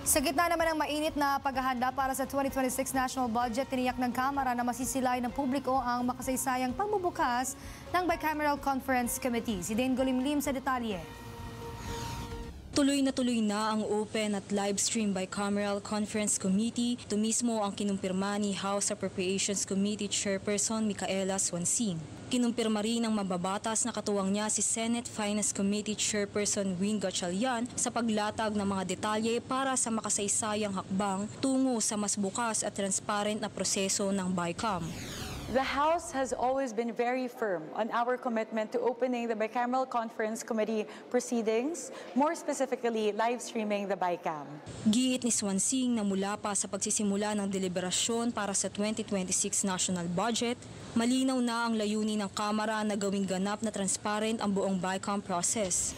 Sa gitna naman ng mainit na paghahanda para sa 2026 national budget, tiniyak ng Kamara na masisilayan ng publiko ang makasaysayang pagbubukas ng Bicameral Conference Committee. Si Dane Golimlim sa detalye. Tuloy na ang open at live stream Bicameral Conference Committee. Ito mismo ang kinumpirma ni House Appropriations Committee Chairperson Micaela Swansing. Kinumpirma rin ng mababatas na katuwang niya si Senate Finance Committee Chairperson Win Gatchalian sa paglatag ng mga detalye para sa makasaysayang hakbang tungo sa mas bukas at transparent na proseso ng BICAM. The House has always been very firm on our commitment to opening the Bicameral Conference Committee proceedings, more specifically live streaming the BICAM. Giit ni Swansing na mula pa sa pagsisimula ng deliberasyon para sa 2026 national budget, malinaw na ang layunin ng Kamara na gawing ganap na transparent ang buong BICAM process.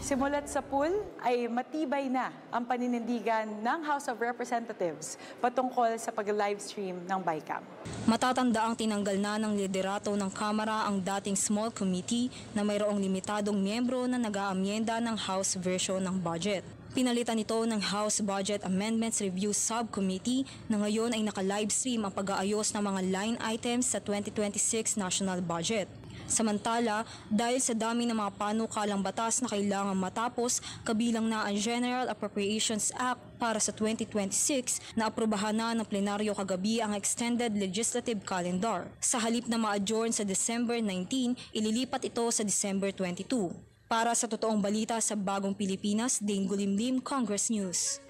Simulat sa pool ay matibay na ang paninindigan ng House of Representatives patungkol sa pag-livestream ng BICAM. Matatandaang tinanggal na ng liderato ng Kamara ang dating small committee na mayroong limitadong miyembro na nag-aamyenda ng House version ng budget. Pinalitan ito ng House Budget Amendments Review Subcommittee na ngayon ay naka-livestream ang pag-aayos ng mga line items sa 2026 national budget. Samantala, dahil sa dami ng mga panukalang batas na kailangang matapos, kabilang na ang General Appropriations Act para sa 2026 na aprobahan na ng plenaryo kagabi ang extended legislative calendar. Sa halip na ma-adjourn sa December 19, ililipat ito sa December 22. Para sa totoong balita sa Bagong Pilipinas, Dane Golimlim, Congress News.